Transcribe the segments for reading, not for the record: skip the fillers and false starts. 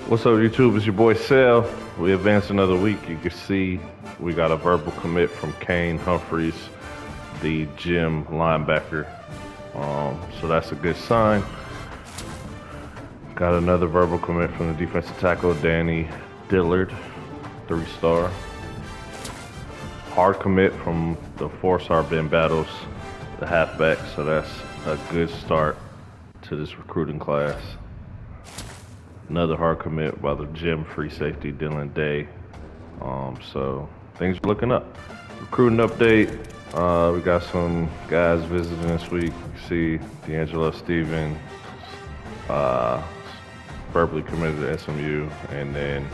What's up, YouTube? It's your boy Sal. We advanced another week. You can see we got a verbal commit from Kane Humphreys, the gym linebacker. So that's a good sign. Got another verbal commit from the defensive tackle, Danny Dillard, 3-star. Hard commit from the 4-star Ben Battles, the halfback. So that's a good start to this recruiting class. Another hard commit by the gym free safety, Dylan Day. So things are looking up. Recruiting update. We got some guys visiting this week. You see D'Angelo Stevens verbally committed to SMU, and then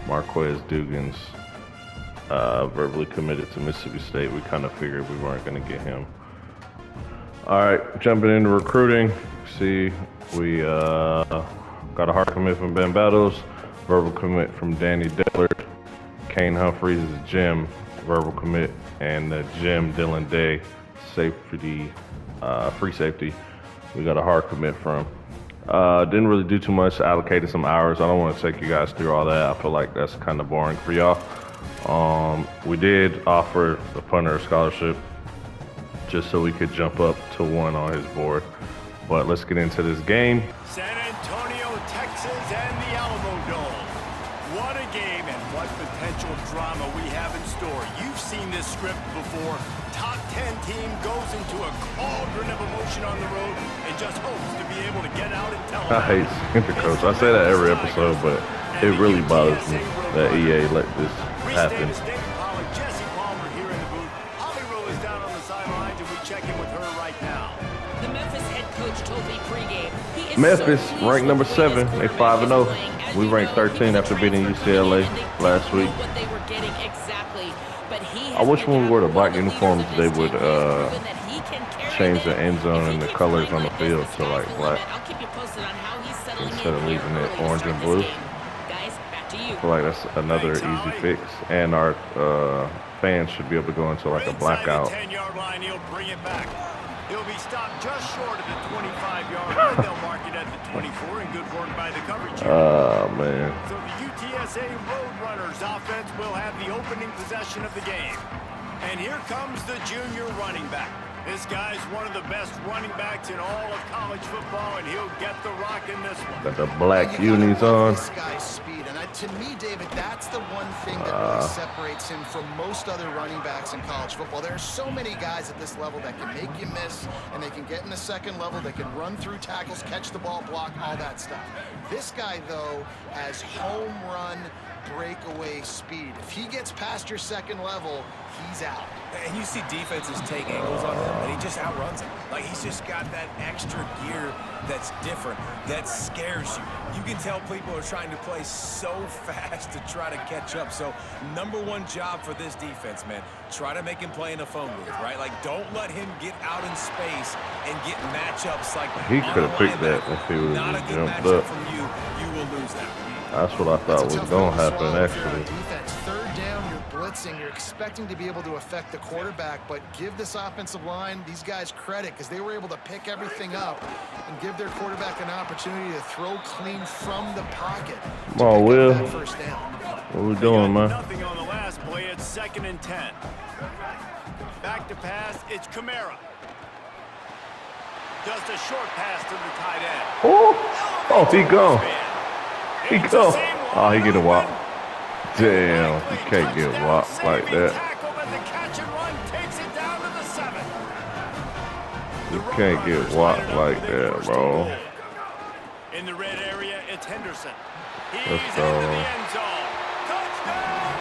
Marquez Dugans verbally committed to Mississippi State. We kind of figured we weren't going to get him. All right, jumping into recruiting. See, we got a hard commit from Ben Battles, verbal commit from Danny Dillard, Kane Humphreys is Jim, verbal commit, and the Jim Dylan Day, safety, free safety, we got a hard commit from. Didn't really do too much, allocated some hours. I don't want to take you guys through all that. I feel like that's kind of boring for y'all. We did offer the punter a scholarship just so we could jump up to 1 on his board. But let's get into this game. San Antonio, Texas, and the Alamo Dome. What a game and what potential drama we have in store. You've seen this script before. Top 10 team goes into a cauldron of emotion on the road and just hopes to be able to get out and tell them. I hate the coach. I say that every episode, but it really bothers me that EA let this happen. Jesse Palmer here in the booth. Holly Rowe is down on the sidelines, and we check in with her right now. The Memphis head coach told me pregame. Memphis ranked number 7. They 5-0. We ranked 13 after beating UCLA last week. I wish when we wore the black uniforms they would change the end zone and the colors on the field to like black instead of leaving it orange and blue. I feel like that's another easy fix, and our fans should be able to go into like a blackout. He'll bring it back. He'll be stopped just short of the 25-yard line. They'll mark it at the 24, and good work by the coverage. Oh, man. So the UTSA Roadrunners offense will have the opening possession of the game. And here comes the junior running back. This guy's one of the best running backs in all of college football, and he'll get the rock in this one. Got the black unis on. This guy's speed, and to me, David, that's the one thing that really separates him from most other running backs in college football. There are so many guys at this level that can make you miss, and they can get in the second level, they can run through tackles, catch the ball, block, all that stuff. This guy, though, has home run breakaway speed. If he gets past your second level, he's out. And you see defenses take angles on him, and he just outruns them. Like, he's just got that extra gear that's different, that scares you. You can tell people are trying to play so fast to try to catch up. So, number one job for this defense, man, try to make him play in a phone booth, right? Like, don't let him get out in space and get matchups like he could have picked that if he would have just jumped up. From you, you will lose that. That's what I thought was going to happen, actually. Defense, third down, you're blitzing. You're expecting to be able to affect the quarterback, but give this offensive line, these guys, credit, because they were able to pick everything up and give their quarterback an opportunity to throw clean from the pocket. Come on, Will. First down. What we doing, man? Nothing on the last play. It's 2nd and 10. Back to pass. It's Kamara. Just a short pass to the tight end. Oh, he gone. He go. Oh, he get a walk. Damn, you can't get a walk like that. You can't get walk like that, bro. In the red area, it's Henderson. Let's go. Into the end zone. Touchdown,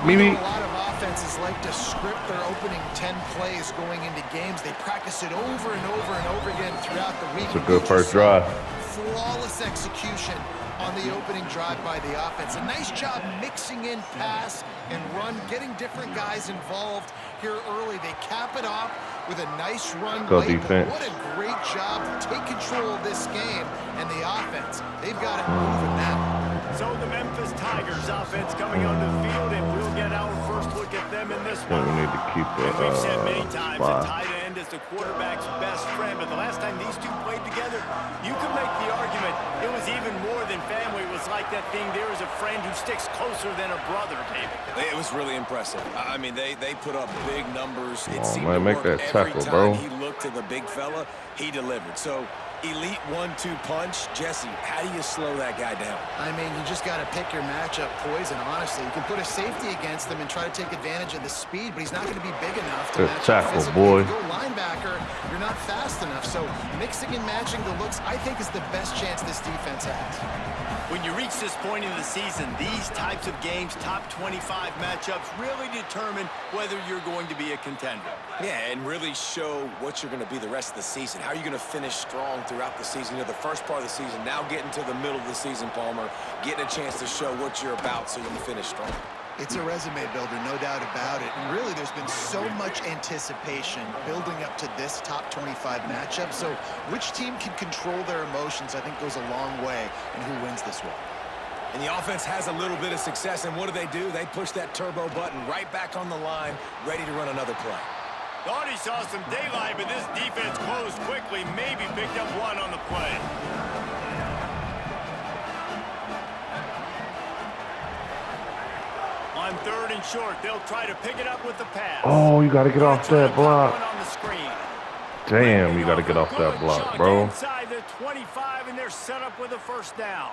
Roadrunners. Mimi. A lot of offenses like to script their opening 10 plays going into games. They practice it over and over and over again throughout the week. It's a good first drive. Flawless execution on the opening drive by the offense. A nice job mixing in pass and run, getting different guys involved here early. They cap it off with a nice run. Go defense. What a great job to take control of this game, and the offense, they've got it moving now. So the Memphis Tigers offense coming on the field, and we'll get our first look at them in this one. We need to keep it we've said many times spy. that tight end is the quarterback's best friend, but the last time these two played together, you could make the argument said it was even more than family. It was like that thing, there is a friend who sticks closer than a brother, David. It was really impressive. I mean, they put up big numbers. It seemed man, to make work that every tackle, time bro. he looked to the big fella, he delivered. So, elite 1-2 punch. Jesse, how do you slow that guy down? I mean, you just got to pick your matchup poison, honestly. You can put a safety against him and try to take advantage of the speed, but he's not going to be big enough to Good match tackle, up physically. boy. If you go linebacker, you're not fast enough. So mixing and matching the looks, I think, is the best chance this defense has. When you reach this point in the season, these types of games, top 25 matchups, really determine whether you're going to be a contender. Yeah, and really show what you're going to be the rest of the season. How are you going to finish strong throughout the season? You know, the first part of the season, now getting to the middle of the season, Palmer, getting a chance to show what you're about so you can finish strong. It's a resume builder, no doubt about it. And really, there's been so much anticipation building up to this top 25 matchup. So which team can control their emotions, I think, goes a long way in who wins this one. And the offense has a little bit of success, and what do? They push that turbo button right back on the line, ready to run another play. Thought he saw some daylight, but this defense closed quickly, maybe picked up one on the play. On 3rd and short, they'll try to pick it up with the pass. Oh, you got to get off that block. One on the screen. Damn, you got to get off that block, bro. Inside the 25, and they're set up with a first down.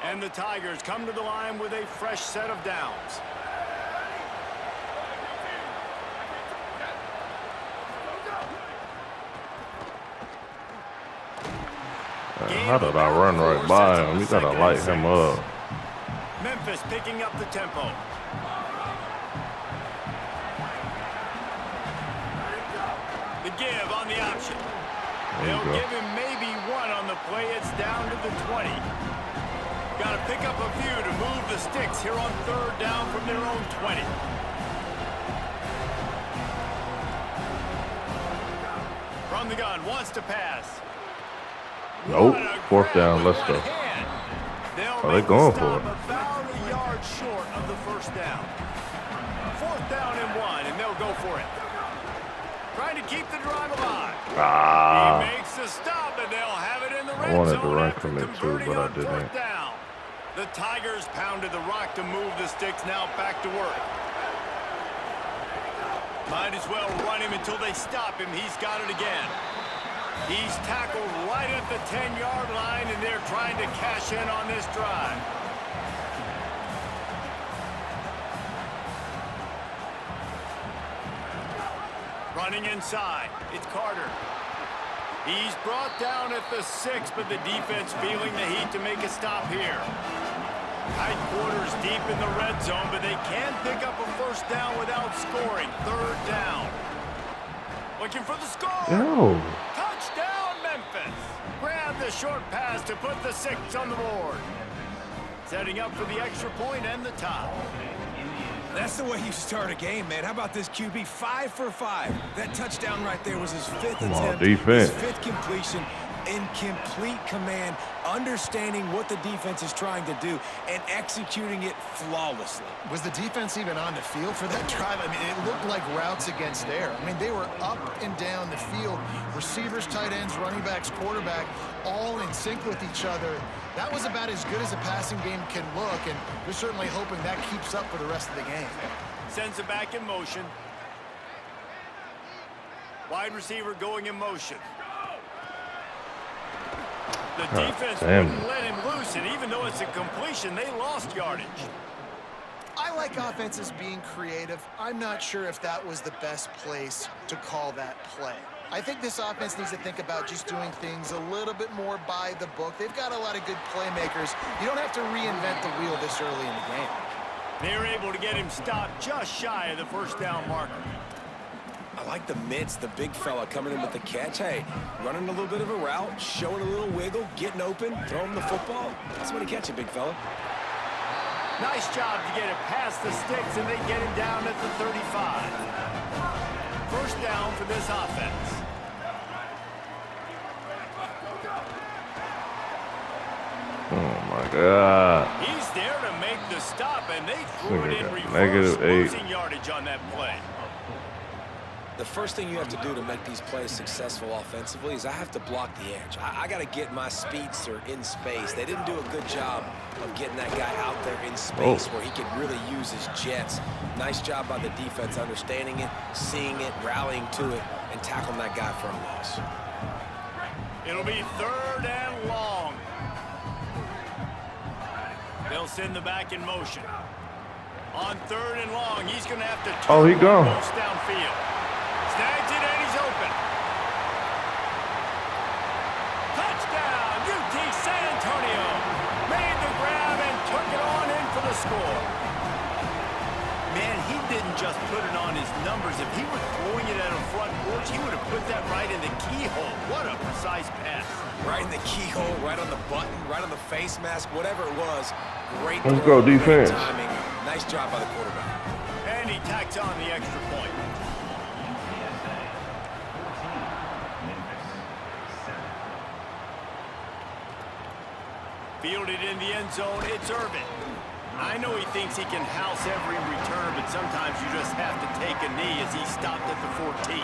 And the Tigers come to the line with a fresh set of downs. How did I run right by him? You got to light him up. Memphis picking up the tempo. The give on the option. They'll give him maybe one on the play. It's down to the 20. Got to pick up a few to move the sticks here on 3rd down from their own 20. From the gun, wants to pass. Nope. 4th down. Let's go. Are they going for it? About a yard short of the first down. 4th down and 1, and they'll go for it. Trying to keep the drive alive. He makes the stop, and they'll have it in the red zone. I wanted to run commit too, but I didn't. Down. The Tigers pounded the rock to move the sticks. Now back to work. Might as well run him until they stop him. He's got it again. He's tackled right at the 10-yard line, and they're trying to cash in on this drive. Running inside, it's Carter. He's brought down at the 6, but the defense feeling the heat to make a stop here. Tight quarters deep in the red zone, but they can pick up a first down without scoring. 3rd down. Looking for the score. No. Touchdown, Memphis. Grab the short pass to put the 6 on the board. Setting up for the extra point and the tie. That's the way you start a game, man. How about this QB? 5 for 5. That touchdown right there was his 5th attempt. Defense. His 5th completion. In complete command, understanding what the defense is trying to do, and executing it flawlessly. Was the defense even on the field for that drive? I mean, it looked like routes against air. I mean, they were up and down the field. Receivers, tight ends, running backs, quarterback, all in sync with each other. That was about as good as a passing game can look, and we're certainly hoping that keeps up for the rest of the game. Sends it back in motion. Wide receiver going in motion. The defense wouldn't let him loose, and even though it's a completion, they lost yardage. I like offenses being creative. I'm not sure if that was the best place to call that play. I think this offense needs to think about just doing things a little bit more by the book. They've got a lot of good playmakers. You don't have to reinvent the wheel this early in the game. They were able to get him stopped just shy of the first down marker. I like the mitts, the big fella coming in with the catch. Hey, running a little bit of a route, showing a little wiggle, getting open, throwing the football. That's when he catch it, big fella. Nice job to get it past the sticks, and they get him down at the 35. First down for this offense. Oh, my God. He's there to make the stop, and they threw it in reverse, -8. losing yardage on that play. The first thing you have to do to make these plays successful offensively is I have to block the edge. I got to get my speedster in space. They didn't do a good job of getting that guy out there in space where he could really use his jets. Nice job by the defense understanding it, seeing it, rallying to it, and tackling that guy for a loss. It'll be 3rd and long. They'll send the back in motion. On 3rd and long, he's going to have to turn he gone. downfield. Snags it and he's open. Touchdown, UT San Antonio. Made the grab and took it on in for the score. Man, he didn't just put it on his numbers. If he were throwing it at a front porch, he would have put that right in the keyhole. What a precise pass. Right in the keyhole, right on the button, right on the face mask, whatever it was. Great Let's throw, go, defense. great timing. Nice job by the quarterback. And he tacks on the extra point. Fielded in the end zone, it's Irvin. I know he thinks he can house every return, but sometimes you just have to take a knee as he stopped at the 14.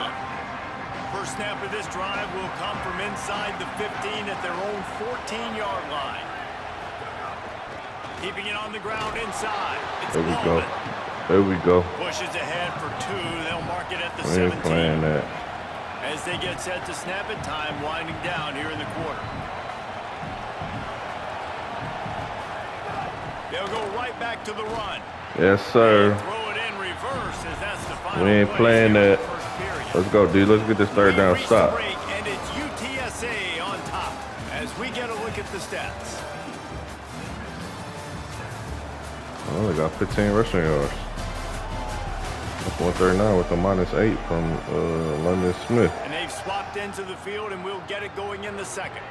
First snap of this drive will come from inside the 15 at their own 14-yard line. Keeping it on the ground inside. It's There we Bowman. go. There we go. Pushes ahead for 2. They'll mark it at the We ain't 17. playing that. As they get set to snap it, time winding down here in the quarter. They'll go right back to the run. Yes, sir. Throw it in reverse as that's the final We ain't play playing here in that. the first period. Let's go, D. Let's get this 3rd down We reach stop. the break, and it's UTSA on top as we get a look at the stats. Oh, they got 15 rushing yards. That's 139 with a -8 from London Smith. And they've swapped into the field, and we'll get it going in the second.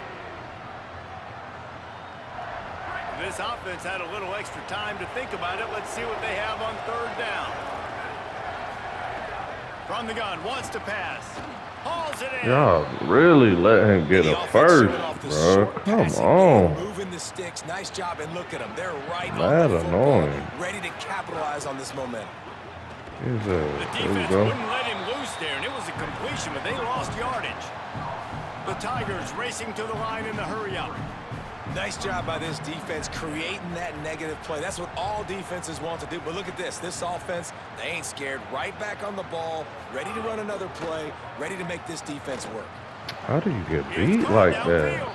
This offense had a little extra time to think about it. Let's see what they have on 3rd down. From the gun, wants to pass. Hauls it in. Y'all really let him get The a offense first, showing off the bro. short Come passing on. game, moving the sticks. Nice job, and look at them. They're right That on the football, annoying. ready to capitalize on this momentum. Here's The there we defense go. wouldn't let him loose there, and it was a completion, but they lost yardage. The Tigers racing to the line in the hurry-up. Nice job by this defense creating that negative play. That's what all defenses want to do. But look at this. This offense, they ain't scared. Right back on the ball, ready to run another play, ready to make this defense work. How do you get He's beat going like downfield. that?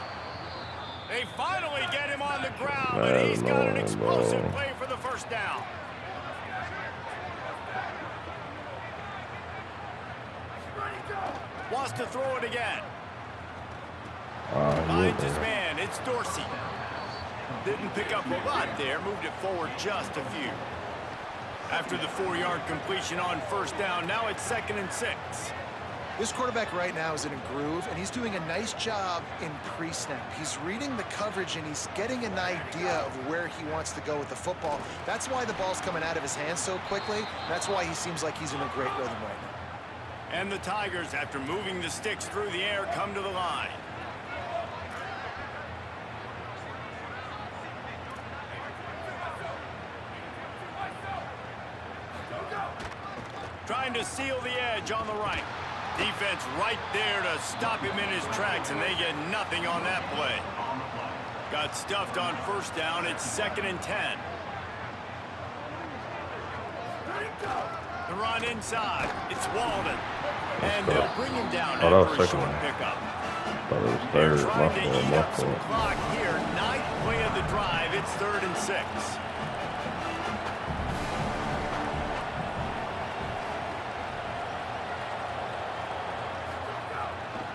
They finally get him on the ground, That's and he's got an annoying, explosive bro. play for the first down. Wants to throw it again. Finds his man. It's Dorsey. Didn't pick up a lot there. Moved it forward just a few. After the 4-yard completion on first down, now it's 2nd and 6. This quarterback right now is in a groove, and he's doing a nice job in pre-snap. He's reading the coverage, and he's getting an idea of where he wants to go with the football. That's why the ball's coming out of his hands so quickly. That's why he seems like he's in a great rhythm right now. And the Tigers, after moving the sticks through the air, come to the line. Trying to seal the edge on the right. Defense right there to stop him in his tracks, and they get nothing on that play. Got stuffed on first down. It's 2nd and 10. The run inside. It's Walden. And they'll bring him down Oh, that was after a second short one. pickup. Thought it was They're 3rd. My trying to fault, eat my up some fault. clock here. 9th play of the drive. It's 3rd and 6.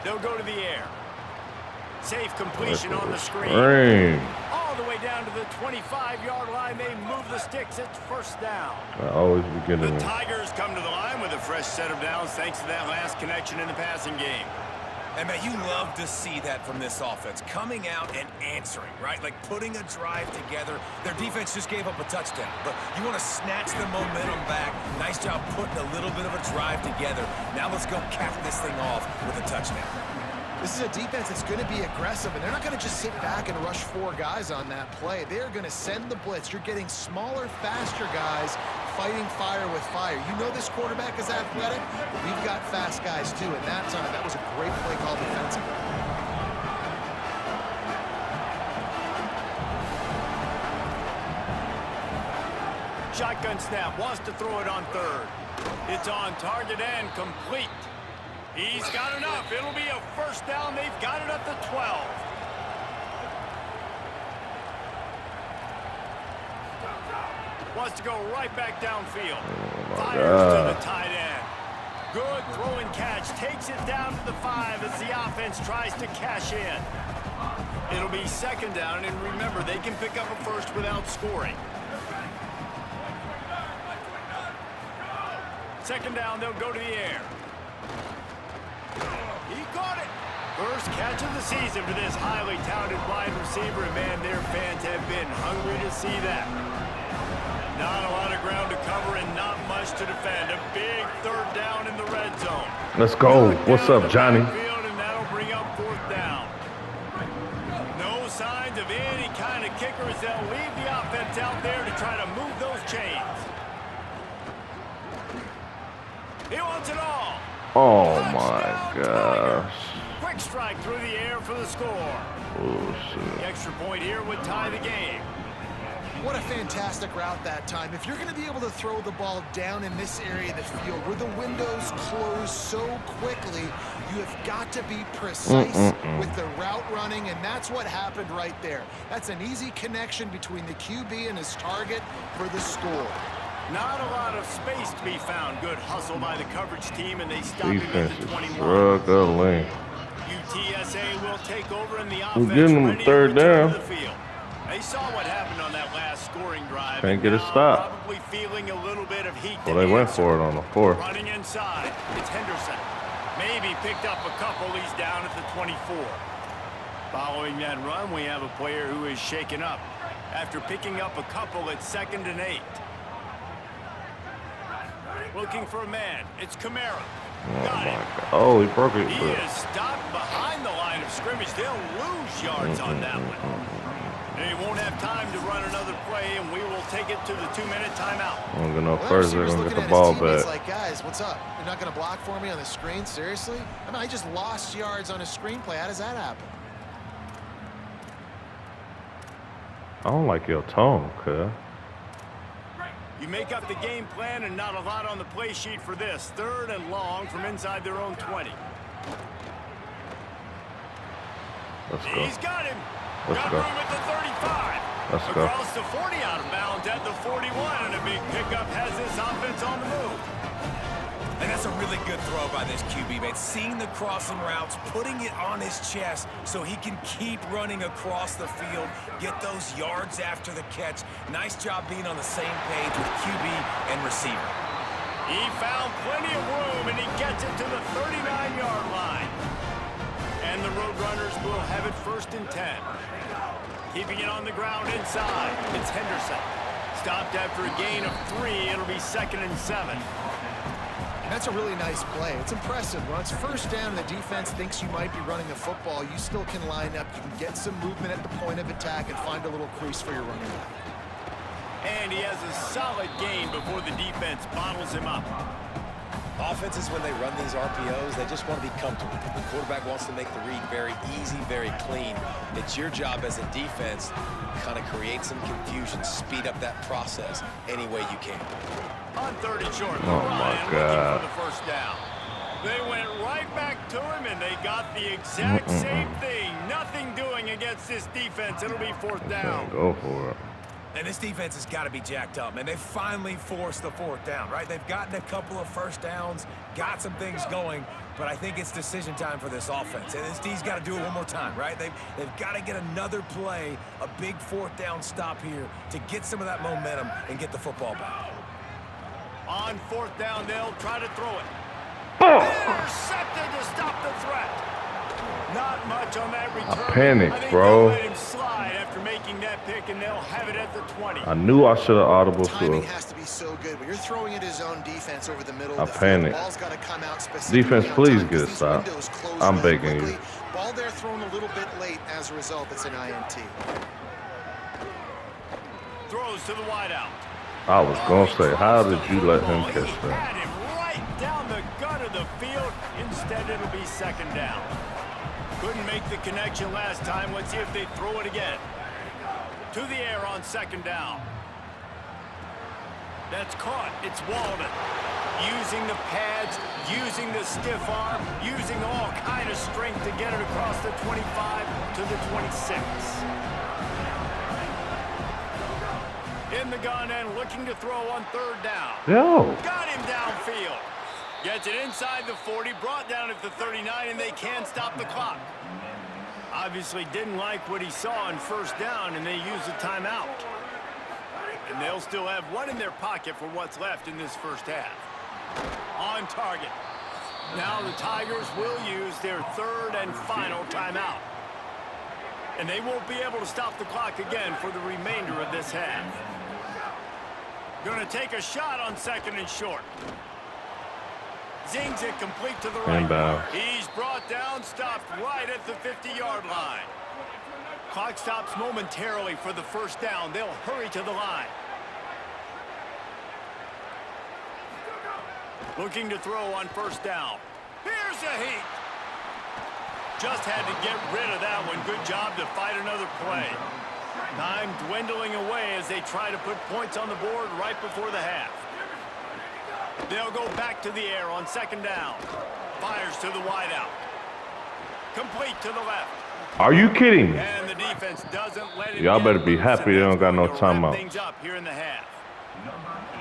They'll go to the air. Safe completion on the screen. All the way down to the 25-yard line. They move the sticks. It's first down. I always be getting The them. Tigers come to the line with a fresh set of downs thanks to that last connection in the passing game. And, man, you love to see that from this offense. Coming out and answering, right? Like putting a drive together. Their defense just gave up a touchdown. But you want to snatch the momentum back. Nice job putting a little bit of a drive together. Now let's go cap this thing off with a touchdown. This is a defense that's going to be aggressive, and they're not going to just sit back and rush 4 guys on that play. They're going to send the blitz. You're getting smaller, faster guys fighting fire with fire. You know this quarterback is athletic, but we've got fast guys too. And that time, that was a great play call defensively. Shotgun snap, wants to throw it on third. It's on target and complete. He's got enough. It'll be a first down. They've got it at the 12. Wants to go right back downfield. Fires to the tight end. Good throw and catch. Takes it down to the 5 as the offense tries to cash in. It'll be second down, and remember, they can pick up a first without scoring. Second down, they'll go to the air. He caught it. First catch of the season for this highly touted wide receiver, and man, their fans have been hungry to see that. Not a lot of ground to cover and not much to defend. A big third down in the red zone. Let's go. What's up, Johnny? And that'll bring up fourth down. No signs of any kind of kickers. They'll leave the offense out there to try to move those chains. He wants it all. Oh Touchdown, my gosh. Quick strike through the air for the score. Oh shit. The extra point here would tie the game. What a fantastic route that time. If you're going to be able to throw the ball down in this area of the field where the windows close so quickly, you have got to be precise with the route running, and that's what happened right there. That's an easy connection between the QB and his target for the score. Not a lot of space to be found. Good hustle by the coverage team, and they stop him Defense at the is 21. struggling. UTSA will take over in the We're offense. getting them ready to third return down. to the field. They saw what happened on that last scoring drive. Can't and get a now stop. Probably feeling a little bit of heat. Well, to they went answer. for it on the 4th. Running inside. It's Henderson. Maybe picked up a couple. He's down at the 24. Following that run, we have a player who is shaken up. After picking up a couple, it's 2nd and 8. Looking for a man. It's Kamara. Oh Got my it. god. Oh, he broke it. He is stopped behind the line of scrimmage. They'll lose yards on that one. They won't have time to run another play, and we will take it to the 2-minute timeout. I'm gonna go Well, first. They're receiver's gonna looking get the at ball his teammates back. like, guys, what's up? You're not going to block for me on the screen? Seriously? I mean, I just lost yards on a screenplay. How does that happen? I don't like your tone, cuz. You make up the game plan and not a lot on the play sheet for this. 3rd and long from inside their own 20. Let's go. He's got him. Let's got go. room at the 35. Let's go. Across the 40 out of bounds at the 41, and a big pickup has this offense on the move. And that's a really good throw by this QB, man. Seeing the crossing routes, putting it on his chest so he can keep running across the field, get those yards after the catch. Nice job being on the same page with QB and receiver. He found plenty of room, and he gets it to the 39-yard line. And the Roadrunners will have it 1st and 10. Keeping it on the ground inside. It's Henderson. Stopped after a gain of 3. It'll be 2nd and 7. That's a really nice play. It's impressive. When it's first down and the defense thinks you might be running the football, you still can line up. You can get some movement at the point of attack and find a little crease for your running back. And he has a solid gain before the defense bottles him up. Offenses, when they run these RPOs, they just want to be comfortable. The quarterback wants to make the read very easy, very clean. It's your job as a defense to kind of create some confusion, speed up that process any way you can. On 3rd and short, Oh, my God. looking for the first down. They went right back to him, and they got the exact same thing. Nothing doing against this defense. It'll be 4th down. Go for it. And this defense has got to be jacked up, man. They finally forced the 4th down, right? They've gotten a couple of first downs, got some things going, but I think it's decision time for this offense. And this D's got to do it one more time, right? They've got to get another play, a big 4th down stop here to get some of that momentum and get the football back. On 4th down, they'll try to throw it. Intercepted to stop the threat. Not much on that return. panicked, I think bro. they'll let him slide after making that pick, and they'll have it at the 20. I knew I should have audible to Timing him. has to be so good. When you're throwing at his own defense over the middle I of the field, panicked. the ball's got to come out specifically Defense, on please time, get a 'cause these stop. windows close I'm really begging you. quickly. Ball there thrown a little bit late. As a result, it's an INT. Throws to the wideout. I was going to say, how did you let him He catch had that? him right down the gut of the field. Instead, it'll be second down. Couldn't make the connection last time. Let's see if they throw it again. To the air on second down. That's caught. It's Walden. Using the pads, using the stiff arm, using all kind of strength to get it across the 25 to the 26. In the gun and looking to throw on third down. Yo. Got him downfield. Gets it inside the 40, brought down at the 39, and they can't stop the clock. Obviously didn't like what he saw on first down, and they use a timeout. And they'll still have one in their pocket for what's left in this first half. On target. Now the Tigers will use their third and final timeout. And they won't be able to stop the clock again for the remainder of this half. Going to take a shot on second and short. Zings it complete to the right. Inbound. He's brought down, stopped right at the 50-yard line. Clock stops momentarily for the first down. They'll hurry to the line. Looking to throw on first down. Here's a heat. Just had to get rid of that one. Good job to fight another play. Time dwindling away as they try to put points on the board right before the half. They'll go back to the air on second down. Fires to the wideout. Complete to the left. Are you kidding me? And the defense doesn't let it. Y'all better be happy they don't got no timeout. Things up here in the half.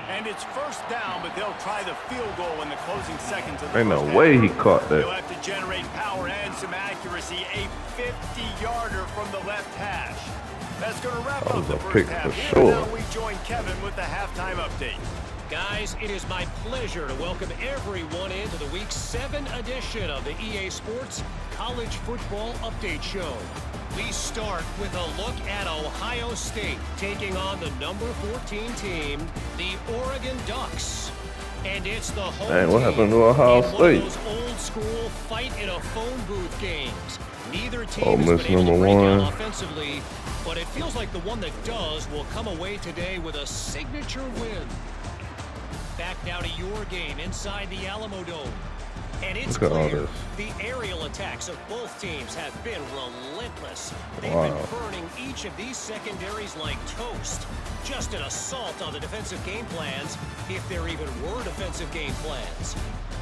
And it's first down, but they'll try the field goal in the closing seconds of the Ain't first no half. way he caught They'll that. have to generate power and some accuracy. A 50-yarder from the left hash. That's going to wrap That up was the a first pick half. for Here sure. now we join Kevin with the halftime update. Guys, it is my pleasure to welcome everyone into the Week 7 edition of the EA Sports College Football Update Show. We start with a look at Ohio State taking on the number 14 team, the Oregon Ducks. And it's the home Dang, what team happened to Ohio in one of State? those old-school fight-in-a-phone-booth games. Neither team Ole has Miss been able to number break one. out offensively, but it feels like the one that does will come away today with a signature win. Back now to your game inside the Alamo Dome. And it's Look at all clear this. the aerial attacks of both teams have been relentless. They've Wow. been burning each of these secondaries like toast. Just an assault on the defensive game plans, if there even were defensive game plans.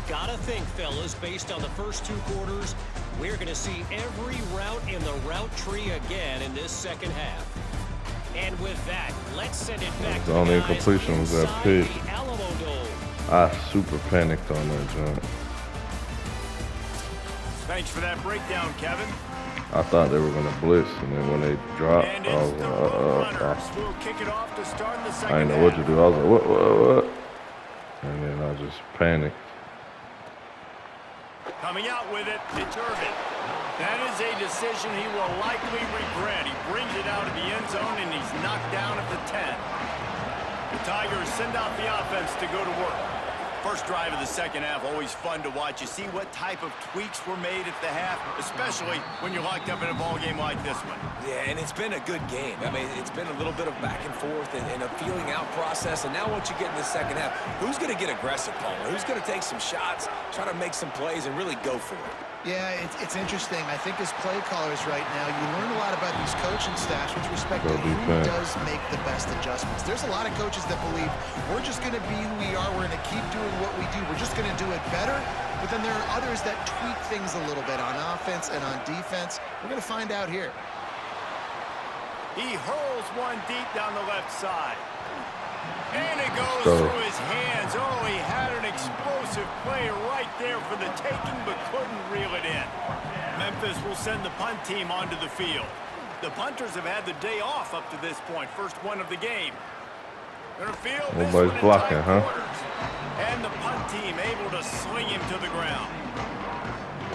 Gotta think, fellas, based on the first two quarters, we're going to see every route in the route tree again in this second half. And with that, let's send it back to The only the guys incompletion was that inside pick. the Alamo Dome. I super panicked on that joint. Thanks for that breakdown, Kevin. I thought they were going to blitz, and then when they dropped, And I it's was the like, Roadrunners. We'll kick it off to start the second I didn't know what to half. do. I was like, what? And then I just panicked. Coming out with it, it's Irvin. That is a decision he will likely regret. He brings it out of the end zone, and he's knocked down at the 10. The Tigers send out the offense to go to work. First drive of the second half, always fun to watch. You see what type of tweaks were made at the half, especially when you're locked up in a ball game like this one. Yeah, and it's been a good game. I mean, it's been a little bit of back and forth and a feeling out process. And now once you get in the second half, who's going to get aggressive, Palmer? Who's going to take some shots, try to make some plays, and really go for it? Yeah, it's interesting. I think as play callers right now, you learn a lot about these coaching staffs with respect to who does make the best adjustments. There's a lot of coaches that believe we're just going to be who we are. We're going to keep doing what we do. We're just going to do it better. But then there are others that tweak things a little bit on offense and on defense. We're going to find out here. He hurls one deep down the left side. And it goes So, through his hands. Oh, he had an explosive play right there for the taking, but couldn't reel it in. Memphis will send the punt team onto the field. The punters have had the day off up to this point. First one of the game. Gonna field this Nobody's one in blocking, tight huh? quarters. And the punt team able to sling him to the ground.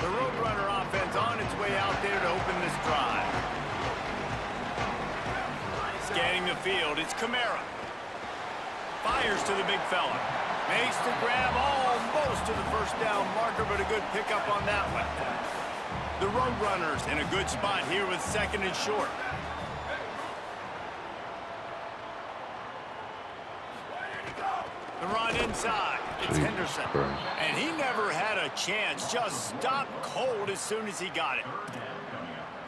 The Roadrunner offense on its way out there to open this drive. Scanning the field, it's Kamara. Fires to the big fella. Makes the grab almost to the first down marker, but a good pickup on that one. The Roadrunners in a good spot here with second and short. The run inside. It's Henderson. Christ. And he never had a chance. Just stopped cold as soon as he got it.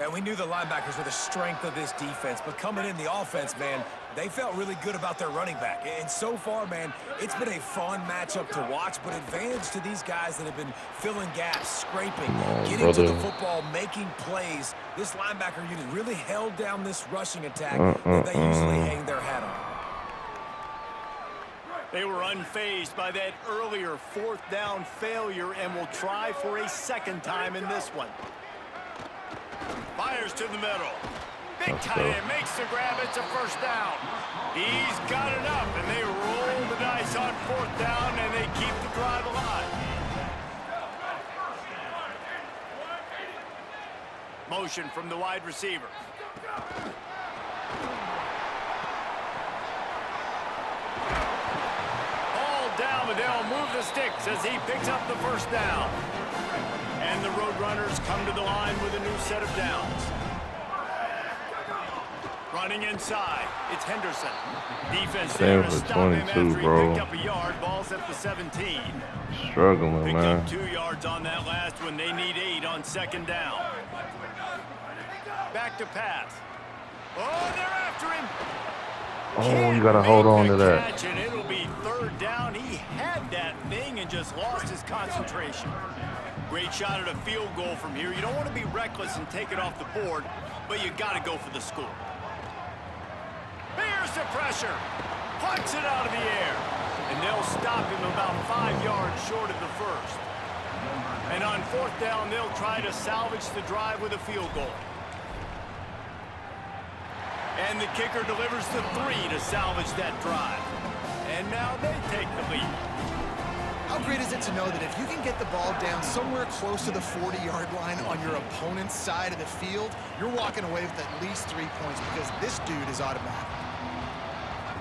And we knew the linebackers were the strength of this defense, but coming in the offense, man, they felt really good about their running back. And so far, man, it's been a fun matchup to watch, but advantage to these guys that have been filling gaps, scraping, getting to the football, making plays. This linebacker unit really held down this rushing attack that they usually hang their hat on. They were unfazed by that earlier fourth down failure and will try for a second time in this one. Fires to the middle. Big tight end makes the grab. It's a first down. He's got enough, and they roll the dice on fourth down, and they keep the drive alive. Motion from the wide receiver. All down, but they'll move the sticks as he picks up the first down. And the Roadrunners come to the line with a new set of downs. Running inside, it's Henderson. Defense there to stop him after he picked up a yard. Ball's at the 17. Struggling, picked man. Up 2 yards on that last one. They need 8 on second down. Back to pass. Oh, they're after him. Oh, you gotta hold on to that. Catch, and it'll be third down. He had that thing and just lost his concentration. Great shot at a field goal from here. You don't want to be reckless and take it off the board, but you got to go for the score. Here's the pressure. Plucks it out of the air. And they'll stop him about 5 yards short of the first. And on fourth down, they'll try to salvage the drive with a field goal. And the kicker delivers the 3 to salvage that drive. And now they take the lead. How great is it to know that if you can get the ball down somewhere close to the 40-yard line on your opponent's side of the field, you're walking away with at least 3 points because this dude is automatic.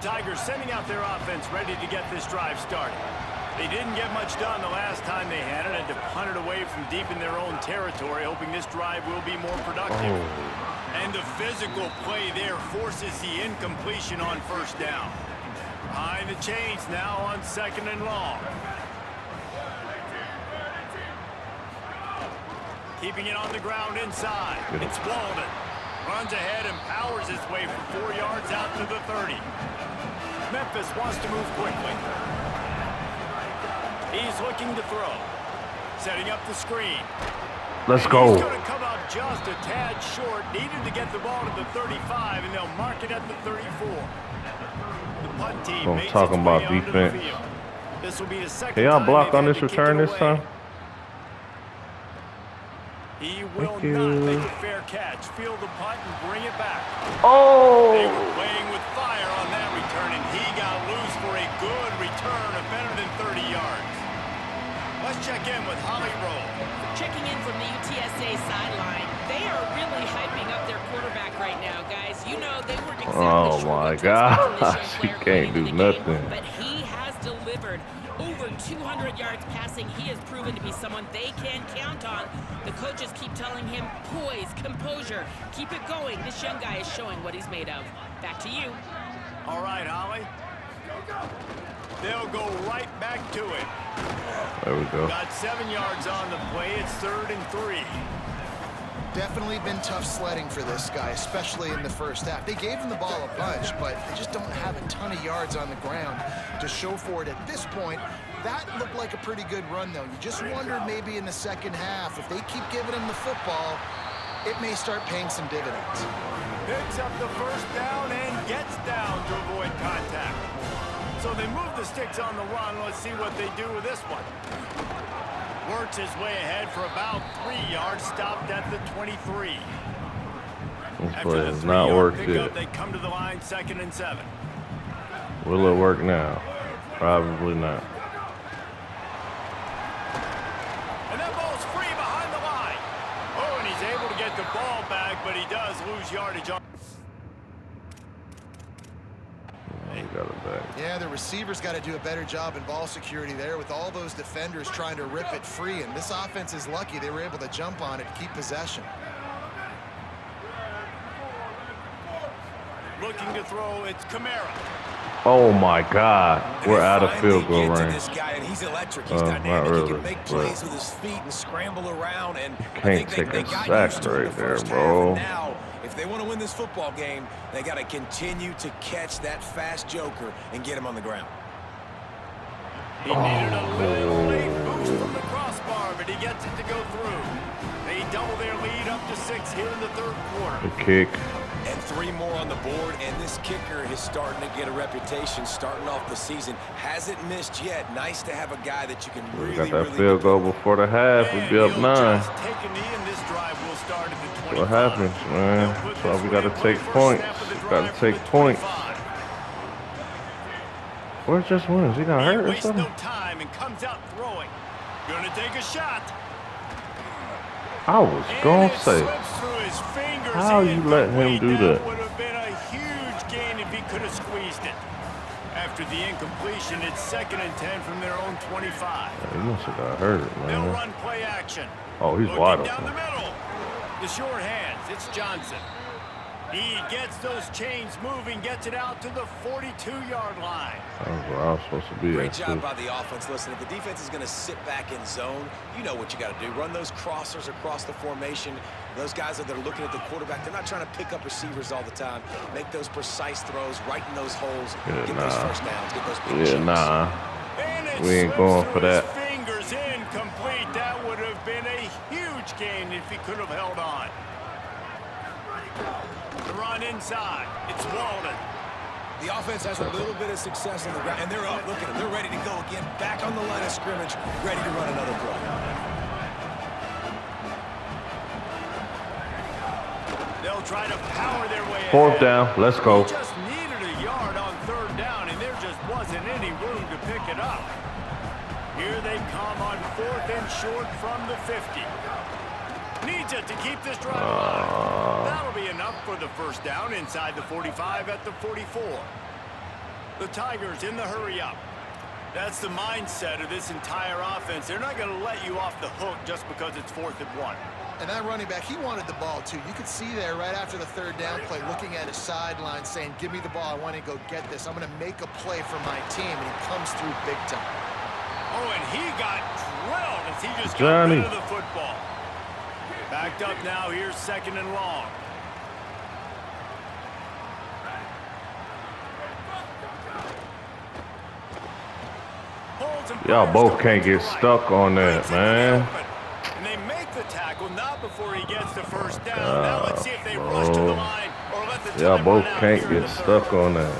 The Tigers sending out their offense ready to get this drive started. They didn't get much done the last time they had it, and to punt it away from deep in their own territory, hoping this drive will be more productive. And the physical play there forces the incompletion on first down. Behind the chains now on second and long. Keeping it on the ground inside. It's Walden. Runs ahead and powers his way for 4 yards out to the 30. Memphis wants to move quickly. He's looking to throw. Setting up the screen. Let's go. He's going to come up just a tad short. Needed to get the ball to the 35, and they'll mark it at the 34. The punt team I'm makes talking its way about onto defense. the field. This will be the second Can y'all time block they've on had this to kick return it this away. time? He will Thank not you. make a fair catch. Field the punt and bring it back. Oh! They were playing with fire on that return, and he got loose for a good return of better than 30 yards. Let's check in with Holly Rowe. Checking in from the UTSA sideline. They are really hyping up their quarterback right now, guys. You know, they weren't exactly Oh sure my what to expect from this young gosh, he player can't going do into the game, nothing. but he has delivered over 200 yards passing. He has proven to be someone they can count on. The coaches keep telling him, poise, composure, keep it going. This young guy is showing what he's made of. Back to you. All right, Holly. They'll go right back to it. There we go. Got 7 yards on the play. It's 3rd and 3. Definitely been tough sledding for this guy, especially in the first half. They gave him the ball a bunch, but they just don't have a ton of yards on the ground to show for it at this point. That looked like a pretty good run, though. You just wondered maybe in the second half, if they keep giving him the football, it may start paying some dividends. Picks up the first down and gets down to avoid contact. So they move the sticks on the run. Let's see what they do with this one. Works his way ahead for about 3 yards, stopped at the 23. This After play the has not 3-yard worked pickup, yet. they come to the line 2nd and 7. Will it work now? Probably not. And that ball's free behind the line. Oh, and he's able to get the ball back, but he does lose yardage on. He got it back. Yeah, the receivers got to do a better job in ball security there with all those defenders trying to rip it free. And this offense is lucky they were able to jump on it to keep possession. Looking to throw, it's Kamara. Oh my God, we're out of field goal get to range. this guy, and he's electric. He's Not dynamic. really, He can make but plays with his feet and scramble around. And you I can't think they take a got sack used to it in right the there, first half. bro. And now, if they want to win this football game, they got to continue to catch that fast joker and get him on the ground. He needed a little late boost from the crossbar, but he gets it to go through. They double their lead up to 6 here in the third quarter. The kick. And 3 more on the board, and this kicker is starting to get a reputation starting off the season. Hasn't missed yet. Nice to have a guy that you can We really, got that field goal before the half. We'd be up 9. Just take a knee, and this drive will start at the 25. What happens, man? That's why we got to take points. Got to take points. Where's Just Wins? He got hurt or Wastes something? no time and comes out throwing. Gonna take a shot. I was going to say, how you let him do that? Would have been a huge gain if he could have squeezed it. After the incompletion, it's 2nd and 10 from their own 25. He must have got hurt, They'll man. run play action. Oh, he's Looking wide down the open. middle. The short hands. It's Johnson. He gets those chains moving, gets it out to the 42-yard line. That's where I was supposed to be Great at, job too. by the offense. Listen, if the defense is going to sit back in zone, you know what you got to do. Run those crossers across the formation. Those guys that are looking at the quarterback, they're not trying to pick up receivers all the time. Make those precise throws, right in those holes. Yeah, Get nah. those first downs. Get those big Yeah, chunks. nah. And it We ain't slips going through for that. his fingers, incomplete. That would have been a huge gain if he could have held on. The run inside. It's Walden. The offense has a little bit of success on the ground, and they're up. Look at them. They're ready to go again. Back on the line of scrimmage, ready to run another play. They'll try to power their way 4th ahead. down. Let's go. He just needed a yard on 3rd down, and there just wasn't any room to pick it up. Here they come on 4th and short from the 50. Needs it to keep this drive alive. That'll be enough for the first down inside the 45 at the 44. The Tigers in the hurry up. That's the mindset of this entire offense. They're not going to let you off the hook just because it's 4th and 1. And that running back, he wanted the ball, too. You could see there right after the 3rd down play, looking at his sideline, saying, give me the ball. I want to go get this. I'm going to make a play for my team. And he comes through big time. Oh, and he got drilled as he just Johnny. got rid of the football. Backed up now. Here's 2nd and long. Y'all both can't get stuck on that, man. And they make the tackle not before he gets the first down. Now let's see if they rush to the line or let the Y'all time both run out can't here in get the stuck third. on that.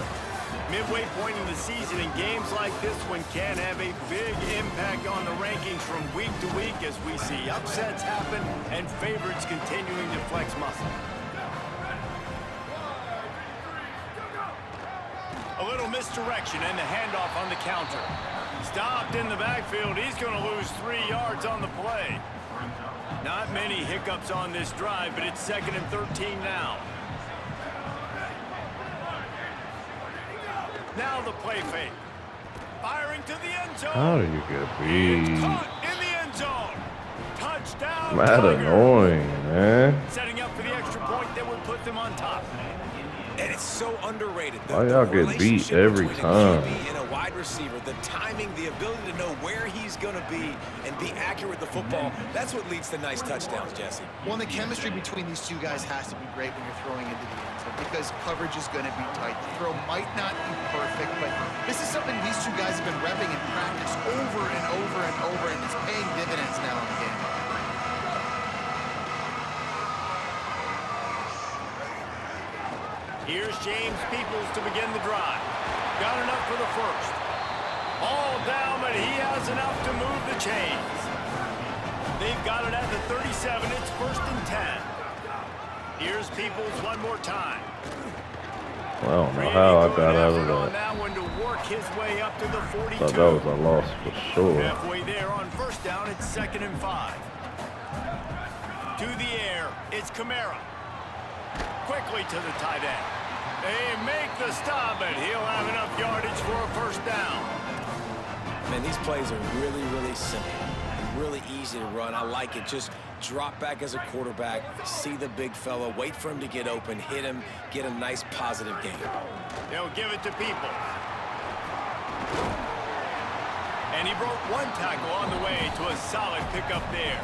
Midway point in the season, and games like this one can have a big impact on the rankings from week to week as we see upsets happen and favorites continuing to flex muscle. A little misdirection and the handoff on the counter. Stopped in the backfield. He's going to lose 3 yards on the play. Not many hiccups on this drive, but it's 2nd and 13 now. Now the play fake. Firing to the end zone. How do you get It's beat? caught in the end zone. Touchdown, Mad Tigers. annoying, man. Setting up for the extra point that would put them on top. And it's so underrated. Why y'all get beat relationship every between time? a QB and a wide receiver, the timing, the ability to know where he's going to be and be accurate with the football, that's what leads to nice touchdowns, Jesse. Well, the chemistry between these two guys has to be great when you're throwing into the end zone because coverage is going to be tight. The throw might not be perfect, but this is something these two guys have been repping in practice over and over and over, and it's paying dividends now in the game. Here's James Peoples to begin the drive. Got enough for the first. All down, but he has enough to move the chains. They've got it at the 37. It's 1st and 10. Here's Peoples one more time. Well, I don't know how I got out of On that. that one to work his way up to the 42. Thought that was a loss for sure. Halfway there on first down, it's 2nd and 5. To the air, it's Kamara. Quickly to the tight end. They make the stop, and he'll have enough yardage for a first down. Man, these plays are really, really simple. really easy to run. I like it. Just drop back as a quarterback, see the big fella, wait for him to get open, hit him, get a nice positive game. They'll give it to people. And he broke one tackle on the way to a solid pickup there.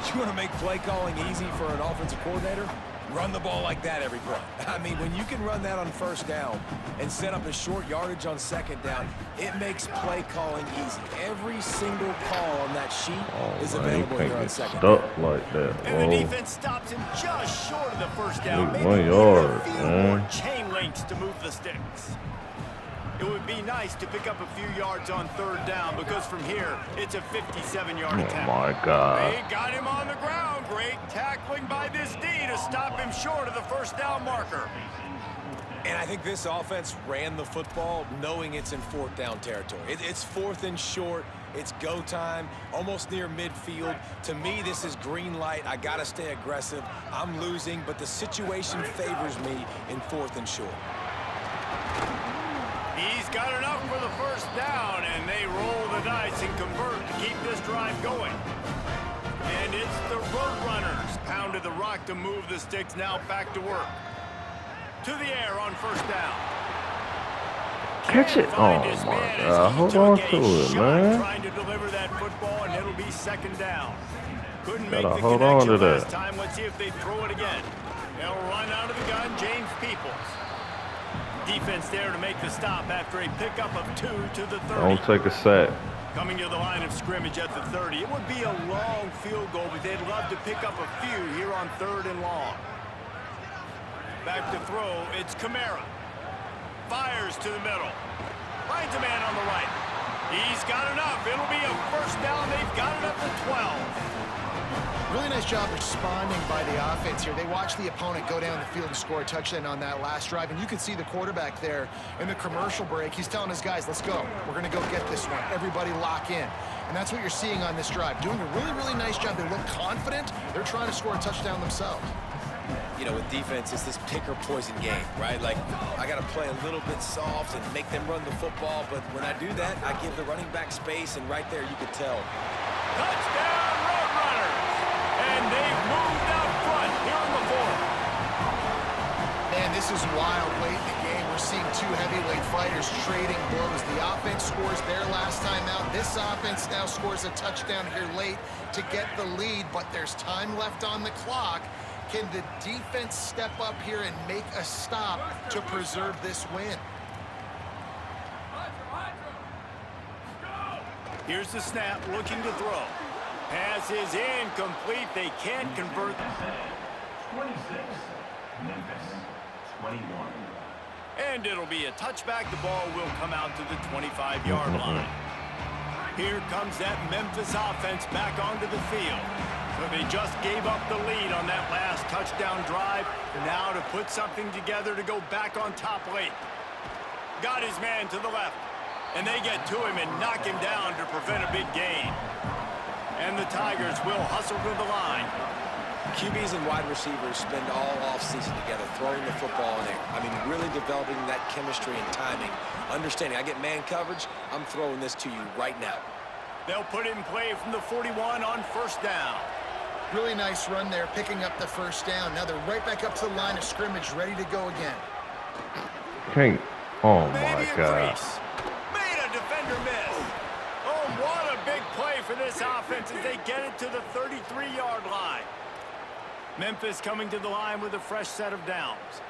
You want to make play calling easy for an offensive coordinator? Run the ball like that every play. I mean, when you can run that on first down and set up a short yardage on second down, it makes play calling easy. Every single call on that sheet is available here on second down. Stuck like that. And the defense stops him just short of the first down. Need Maybe 1 yard, a few man. more chain links to move the sticks. It would be nice to pick up a few yards on third down because from here, it's a 57-yard attack. Oh, my God. They got him on the ground. Great tackling by this D to stop him short of the first down marker. And I think this offense ran the football knowing it's in fourth down territory. It's fourth and short. It's go time, almost near midfield. To me, this is green light. I got to stay aggressive. I'm losing, but the situation favors me in fourth and short. He's got enough for the first down, and they roll the dice and convert to keep this drive going. And it's the Roadrunners. Pounded the rock to move the sticks, now back to work. To the air on first down. Catch it. Oh, my God. Hold on to it, man. Trying to deliver that football, and it'll be second down. Couldn't make Gotta the hold on connection to last that. time. Let's see if they throw it again. They'll run out of the gun. James Peoples. Defense there to make the stop after a pickup of 2 to the 30. Don't take a sack. Coming to the line of scrimmage at the 30. It would be a long field goal, but they'd love to pick up a few here on third and long. Back to throw, it's Kamara. Fires to the middle. Finds a man on the right. He's got enough. It'll be a first down. They've got it up to 12. Really nice job responding by the offense here. They watched the opponent go down the field and score a touchdown on that last drive, and you can see the quarterback there in the commercial break. He's telling his guys, let's go. We're going to go get this one. Everybody lock in. And that's what you're seeing on this drive. Doing a really, really nice job. They look confident. They're trying to score a touchdown themselves. You know, with defense, it's this pick or poison game, right? Like, I got to play a little bit soft and make them run the football, but when I do that, I give the running back space, and right there you can tell. Touchdown, Roadrunners! And they've moved out front here in the fourth. Man, this is wild late in the game. We're seeing two heavyweight fighters trading blows. The offense scores their last time out. This offense now scores a touchdown here late to get the lead, but there's time left on the clock. Can the defense step up here and make a stop to preserve this win? Here's the snap, looking to throw. Pass is incomplete. They can't convert. 26, Memphis, 21. And it'll be a touchback. The ball will come out to the 25-yard line. Here comes that Memphis offense back onto the field. So they just gave up the lead on that last touchdown drive. Now to put something together to go back on top late. Got his man to the left. And they get to him and knock him down to prevent a big gain. And the Tigers will hustle to the line. QBs and wide receivers spend all offseason together throwing the football in there. I mean, really developing that chemistry and timing. Understanding, I get man coverage, I'm throwing this to you right now. They'll put it in play from the 41 on first down. Really nice run there, picking up the first down. Now they're right back up to the line of scrimmage, ready to go again. Can't. Oh, Maybe my a God. crease. Made a defender miss. Oh, what a big play for this offense as they get it to the 33-yard line. Memphis coming to the line with a fresh set of downs.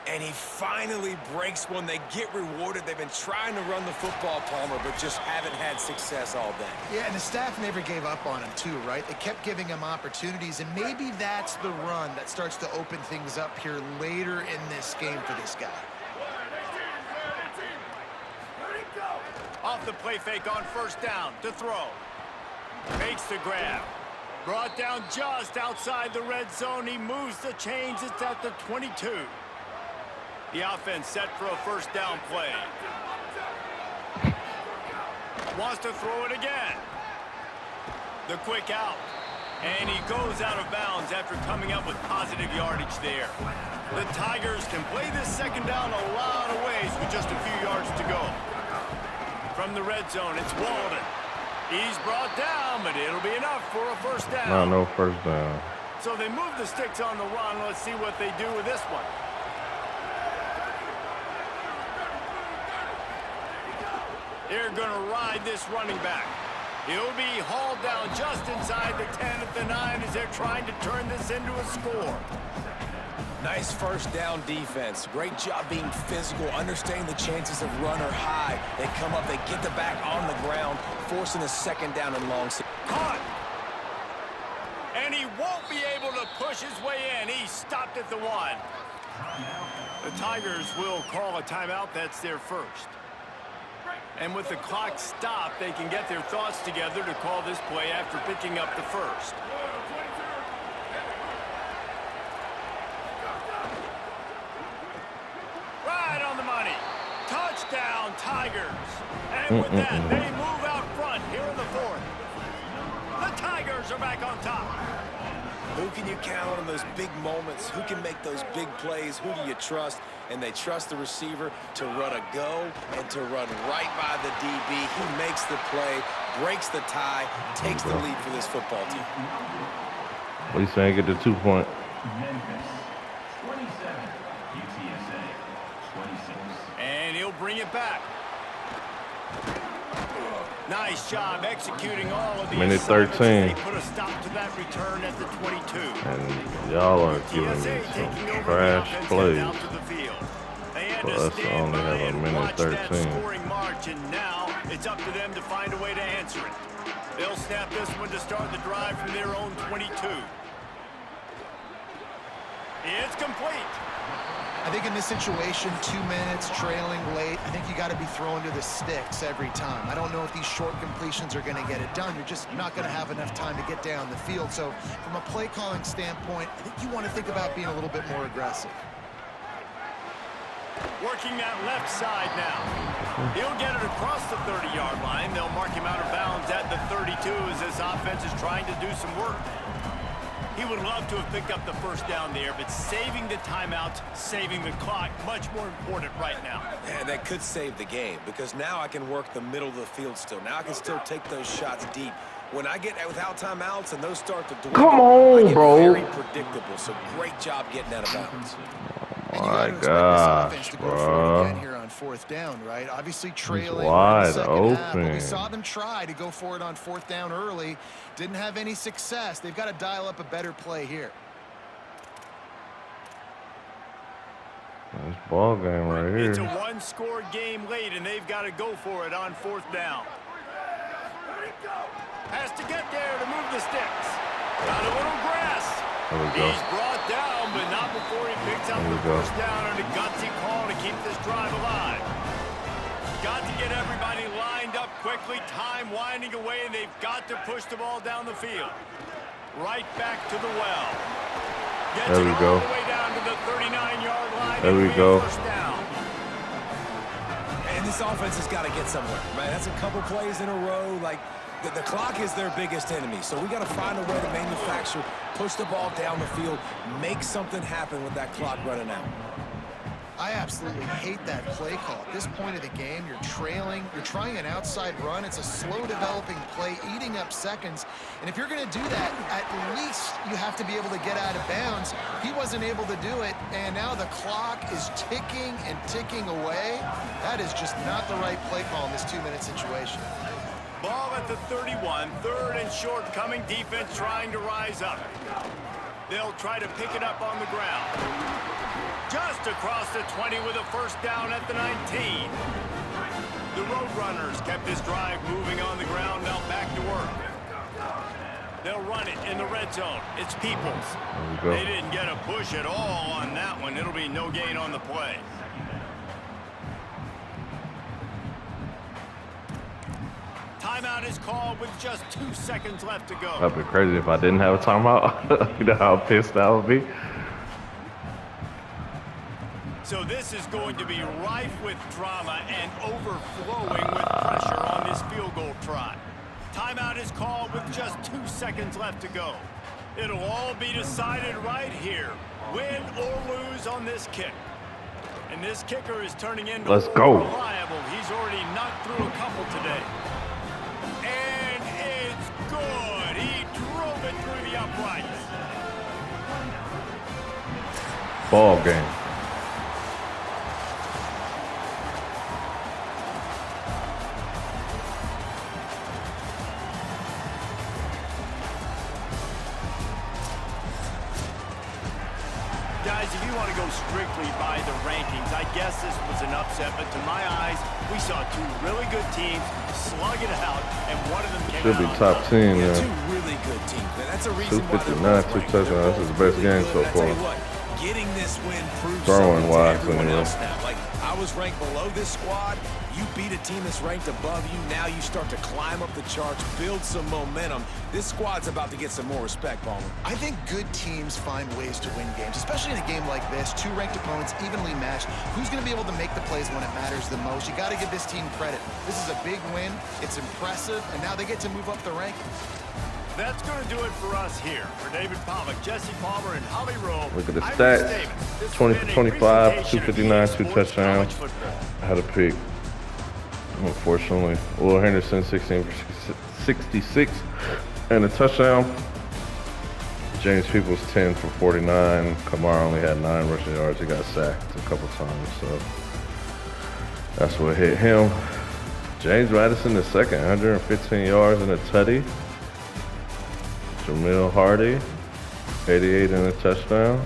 And he finally breaks one. They get rewarded. They've been trying to run the football, Palmer, but just haven't had success all day. Yeah, and the staff never gave up on him, too, right? They kept giving him opportunities, and maybe that's the run that starts to open things up here later in this game for this guy. Off the play fake on first down to throw. Makes the grab. Brought down just outside the red zone. He moves the chains. It's at the 22. The offense set for a first down play. Wants to throw it again. The quick out. And he goes out of bounds after coming up with positive yardage there. The Tigers can play this second down a lot of ways with just a few yards to go. From the red zone, it's Walden. He's brought down, but it'll be enough for a first down. No first down. So they move the sticks on the run. Let's see what they do with this one. They're going to ride this running back. He'll be hauled down just inside the 10 at the 9 as they're trying to turn this into a score. Nice first down defense. Great job being physical, understanding the chances of run are high. They come up, they get the back on the ground, forcing a second down and long. Caught. And he won't be able to push his way in. He stopped at the 1. The Tigers will call a timeout. That's their first. And with the clock stopped, they can get their thoughts together to call this play after picking up the first. Right on the money. Touchdown, Tigers. And with that, they move out front here in the 4th. The Tigers are back on top. Who can you count on those big moments? Who can make those big plays? Who do you trust? And they trust the receiver to run a go and to run right by the DB. He makes the play, breaks the tie, takes the lead for this football team. What are you saying? Get the 2 point. Memphis, 27. UTSA, 26. And he'll bring it back. Nice job executing all of the Minute assignments. 13. They put a stop to that return at the 22. And y'all are giving me UTSA some taking over the trash offense plays. down to the field. They had For to us to stand only by have a and minute watch that 13. scoring march, and now it's up to them to find a way to answer it. They'll snap this one to start the drive from their own 22. It's complete. I think in this situation, 2 minutes, trailing late, I think you got to be throwing to the sticks every time. I don't know if these short completions are going to get it done. You're just not going to have enough time to get down the field. So from a play calling standpoint, I think you want to think about being a little bit more aggressive. Working that left side now. He'll get it across the 30-yard line. They'll mark him out of bounds at the 32 as this offense is trying to do some work. He would love to have picked up the first down there, but saving the timeout, saving the clock, much more important right now. And that could save the game because now I can work the middle of the field still. Now I can still take those shots deep. When I get without timeouts and those start to dwindle, Come on, I get bro. very predictable. So great job getting out of bounds. And you My gotta expect this offense gosh, to go for it bro. again here on 4th down, right? Obviously trailing wide in the second half, but we open. saw them try to go for it on 4th down early. Didn't have any success. They've got to dial up a better play here. This ball game right It's a here. one-score game late, and they've got to go for it on 4th down. Has to get there to move the sticks. Got a little grass. There we go. He's brought down, but not before he picks up There we the go. first down and a gutsy call to keep this drive alive. Got to get everybody lined up quickly, time winding away, and they've got to push the ball down the field. Right back to the well. Gets There we it go. all the way down to the 39-yard line. There we It'll be go. a first down. And this offense has got to get somewhere, man. That's a couple plays in a row. Like, the clock is their biggest enemy. So we got to find a way to manufacture, push the ball down the field, make something happen with that clock running out. I absolutely hate that play call. At this point of the game, you're trailing, you're trying an outside run. It's a slow developing play, eating up seconds. And if you're going to do that, at least you have to be able to get out of bounds. He wasn't able to do it, and now the clock is ticking and ticking away. That is just not the right play call in this 2-minute situation. Ball at the 31, 3rd and short, coming defense trying to rise up. They'll try to pick it up on the ground. Just across the 20 with a first down at the 19. The Roadrunners kept this drive moving on the ground, now back to work. They'll run it in the red zone. It's Peoples. There we go. They didn't get a push at all on that one. It'll be no gain on the play. Timeout is called with just 2 seconds left to go. That'd be crazy if I didn't have a timeout. You know how pissed I would be. So this is going to be rife with drama and overflowing with pressure on this field goal try. Timeout is called with just 2 seconds left to go. It'll all be decided right here, win or lose on this kick. And this kicker is turning into Let's go. reliable. He's already knocked through a couple today. And good. He drove it through the uprights. Ball game. Guys, if you want to go strictly by the rankings, I guess this was an upset, but to my eyes, we saw two really good teams slug it out, and one of them came Should out be on top top. 10, Yeah, man. two really good teams, man. That's a reason why they're 259, both 2 ranked. touchdowns. They're This is the both best really game good. so I tell you far. what, getting this win proves Throwing something to wise, everyone anyway. else now. Like, I was ranked below this squad. You beat a team that's ranked above you. Now you start to climb up the charts, build some momentum. This squad's about to get some more respect, Palmer. I think good teams find ways to win games, especially in a game like this. Two ranked opponents, evenly matched. Who's going to be able to make the plays when it matters the most? You got to give this team credit. This is a big win. It's impressive, and now they get to move up the rankings. That's going to do it for us here. For David Pollack, Jesse Palmer, and Holly Rowe, Look at the I'm stats. Rich Davis. This 20 has for been a 25, presentation of 259, EA 2 Sports touchdowns. College Football. I had a pick, unfortunately. Will Henderson, 16 for 66, and a touchdown. James Peoples, 10 for 49. Kamara only had 9 rushing yards. He got sacked a couple times, so that's what hit him. James Madison, the second, 115 yards and a tutty. Jamil Hardy, 88 and a touchdown.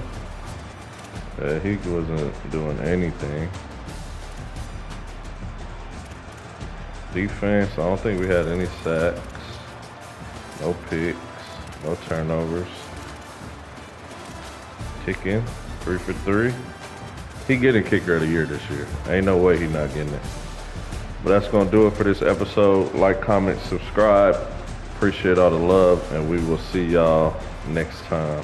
He wasn't doing anything. Defense, I don't think we had any sacks. No picks, no turnovers. Kicking, 3 for 3. He getting kicker of the year this year. Ain't no way he not getting it. But that's gonna do it for this episode. Like, comment, subscribe. Appreciate all the love, and we will see y'all next time.